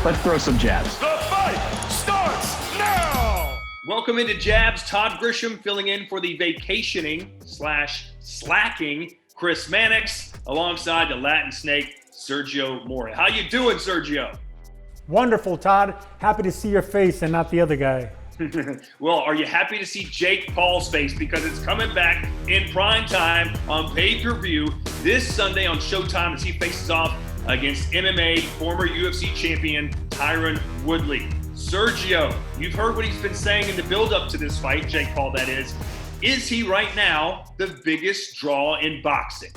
Let's throw some jabs. The fight starts now! Welcome into Jabs. Todd Grisham filling in for the vacationing/slacking Chris Mannix alongside the Latin snake, Sergio Mora. How you doing, Sergio? Wonderful, Todd. Happy to see your face and not the other guy. Well, are you happy to see Jake Paul's face? Because it's coming back in prime time on pay-per-view this Sunday on Showtime as he faces off against MMA former UFC champion Tyron Woodley. Sergio, you've heard what he's been saying in the build-up to this fight, Jake Paul that is. Is he right now the biggest draw in boxing?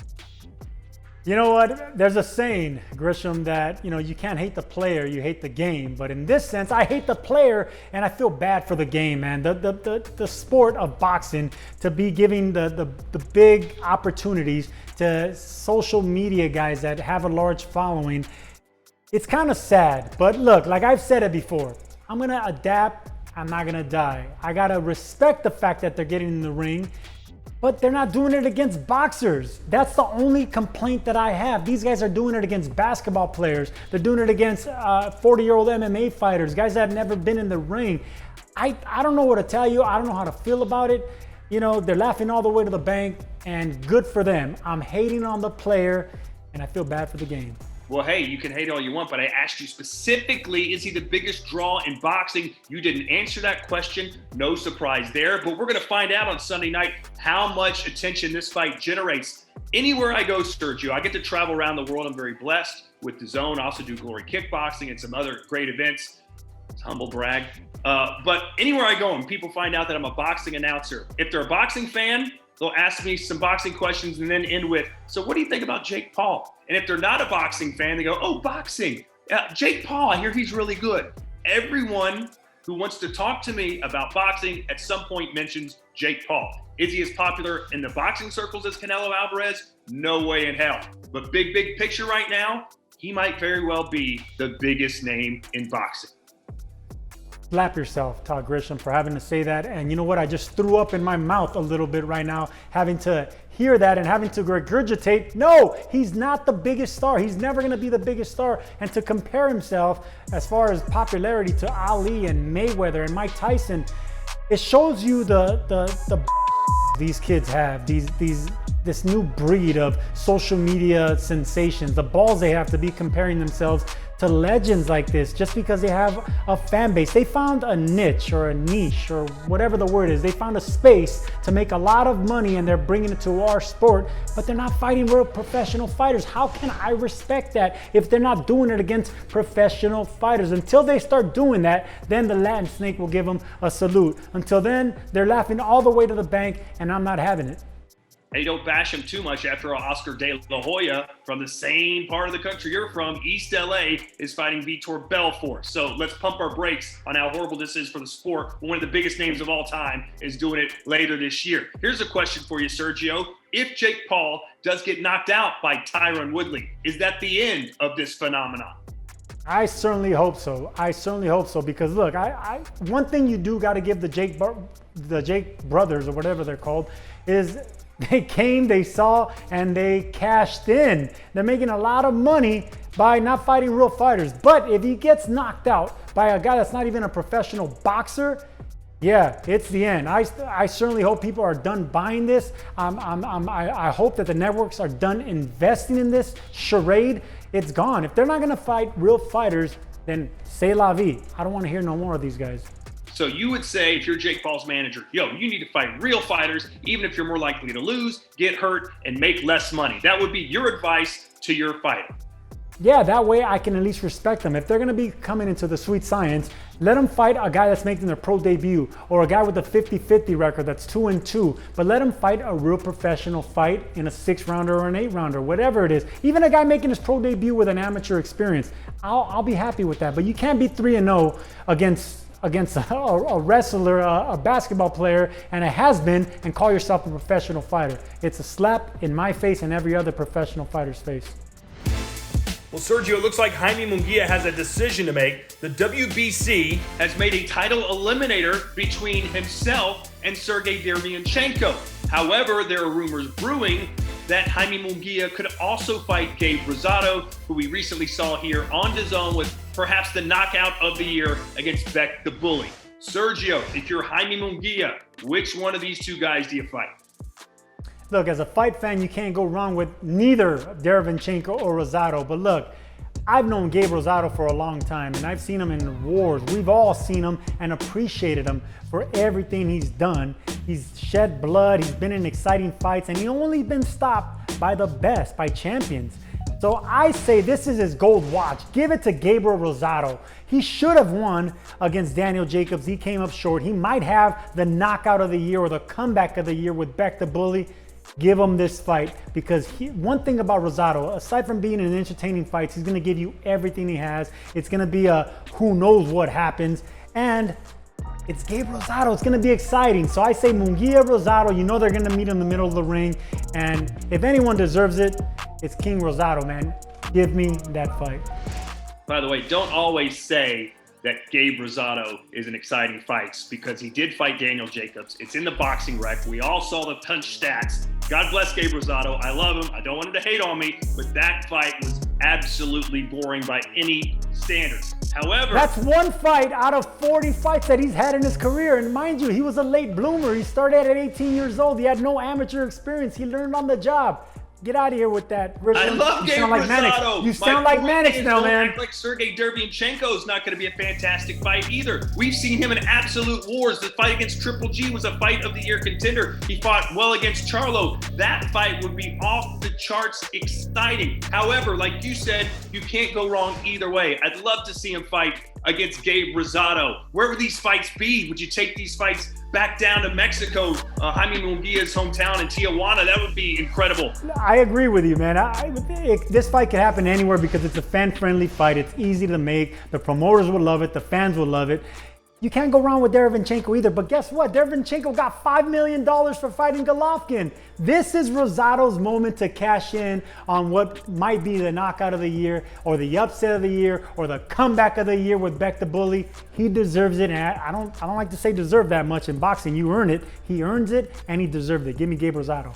You know what? There's a saying, Grisham, that you can't hate the player, you hate the game. But in this sense, I hate the player and I feel bad for the game, man. The sport of boxing, to be giving the big opportunities to social media guys that have a large following, it's kind of sad. But look, like I've said it before, I'm gonna adapt, I'm not gonna die. I gotta respect the fact that they're getting in the ring, but they're not doing it against boxers. That's the only complaint that I have. These guys are doing it against basketball players. They're doing it against 40-year-old MMA fighters, guys that have never been in the ring. I don't know what to tell you. I don't know how to feel about it. They're laughing all the way to the bank, and good for them. I'm hating on the player, and I feel bad for the game. Well, hey, you can hate all you want, but I asked you specifically, is he the biggest draw in boxing? You didn't answer that question. No surprise there, but we're going to find out on Sunday night how much attention this fight generates. Anywhere I go, Sergio, I get to travel around the world. I'm very blessed with Dazn. I also do Glory Kickboxing and some other great events. It's humble brag. But anywhere I go and people find out that I'm a boxing announcer, if they're a boxing fan, they'll ask me some boxing questions and then end with, so what do you think about Jake Paul? And if they're not a boxing fan, they go, oh, boxing. Jake Paul, I hear he's really good. Everyone who wants to talk to me about boxing at some point mentions Jake Paul. Is he as popular in the boxing circles as Canelo Alvarez? No way in hell. But big picture right now, he might very well be the biggest name in boxing. Slap yourself, Todd Grisham, for having to say that. And you know what? I just threw up in my mouth a little bit right now, having to hear that and having to regurgitate. No, he's not the biggest star. He's never going to be the biggest star. And to compare himself as far as popularity to Ali and Mayweather and Mike Tyson, it shows you the these kids have, this new breed of social media sensations, the balls they have to be comparing themselves to legends like this just because they have a fan base. They found a niche or whatever the word is. They found a space to make a lot of money and they're bringing it to our sport, but they're not fighting real professional fighters. How can I respect that if they're not doing it against professional fighters? Until they start doing that, then the Latin snake will give them a salute. Until then, they're laughing all the way to the bank and I'm not having it. Hey, don't bash him too much. After all, Oscar De La Hoya from the same part of the country you're from, East LA, is fighting Vitor Belfort. So let's pump our brakes on how horrible this is for the sport. One of the biggest names of all time is doing it later this year. Here's a question for you, Sergio. If Jake Paul does get knocked out by Tyron Woodley, is that the end of this phenomenon? I certainly hope so. Because look, I one thing you do got to give the Jake brothers or whatever they're called is they came, they saw, and they cashed in. They're making a lot of money by not fighting real fighters. But if he gets knocked out by a guy that's not even a professional boxer, yeah, it's the end. I certainly hope people are done buying this. I hope that the networks are done investing in this charade. It's gone. If they're not gonna fight real fighters, then c'est la vie. I don't wanna hear no more of these guys. So you would say, if you're Jake Paul's manager, you need to fight real fighters, even if you're more likely to lose, get hurt, and make less money. That would be your advice to your fighter. Yeah, that way I can at least respect them. If they're gonna be coming into the sweet science, let them fight a guy that's making their pro debut or a guy with a 50-50 record that's 2-2, but let him fight a real professional fight in a 6-rounder or an 8-rounder, whatever it is. Even a guy making his pro debut with an amateur experience, I'll be happy with that. But you can't be 3-0 against a wrestler, a basketball player, and a has-been, and call yourself a professional fighter. It's a slap in my face and every other professional fighter's face. Well, Sergio, it looks like Jaime Munguia has a decision to make. The WBC has made a title eliminator between himself and Sergey Derevyanchenko. However, there are rumors brewing that Jaime Munguia could also fight Gabe Rosado, who we recently saw here on Dazn with perhaps the knockout of the year against Beck the Bully. Sergio, if you're Jaime Munguia, which one of these two guys do you fight? Look, as a fight fan, you can't go wrong with neither Derevyanchenko or Rosado. But look, I've known Gabe Rosado for a long time, and I've seen him in wars. We've all seen him and appreciated him for everything he's done. He's shed blood, he's been in exciting fights, and he's only been stopped by the best, by champions. So I say this is his gold watch. Give it to Gabriel Rosado. He should have won against Daniel Jacobs. He came up short. He might have the knockout of the year or the comeback of the year with Beck the Bully. Give him this fight, because one thing about Rosado, aside from being in entertaining fights, he's going to give you everything he has. It's going to be a who knows what happens, and it's Gabe Rosado. It's going to be exciting. So I say Munguia, Rosado. You know they're going to meet in the middle of the ring, and if anyone deserves it, it's King Rosado, man. Give me that fight. By the way, don't always say that Gabe Rosado is an exciting fight, because he did fight Daniel Jacobs. It's in the boxing rec. We all saw the punch stats. God bless Gabe Rosado. I love him. I don't want him to hate on me, but that fight was absolutely boring by any standards. However, that's one fight out of 40 fights that he's had in his career. And mind you, he was a late bloomer. He started at 18 years old. He had no amateur experience. He learned on the job. Get out of here with that. I love Gabe Rosado. You sound like Mannix now, man. Act like Sergey Derevyanchenko is not going to be a fantastic fight either. We've seen him in absolute wars. The fight against Triple G was a fight of the year contender. He fought well against Charlo. That fight would be off the charts exciting. However, like you said, you can't go wrong either way. I'd love to see him fight against Gabe Rosado. Where would these fights be? Would you take these fights back down to Mexico, Jaime Munguia's hometown in Tijuana? That would be incredible. I agree with you, man. This fight can happen anywhere because it's a fan-friendly fight. It's easy to make. The promoters will love it. The fans will love it. You can't go wrong with Derevyanchenko either. But guess what? Derevyanchenko got $5 million for fighting Golovkin. This is Rosado's moment to cash in on what might be the knockout of the year, or the upset of the year, or the comeback of the year with Beck the Bully. He deserves it. And I don't like to say deserve that much in boxing. You earn it. He earns it, and he deserved it. Give me Gabe Rosado.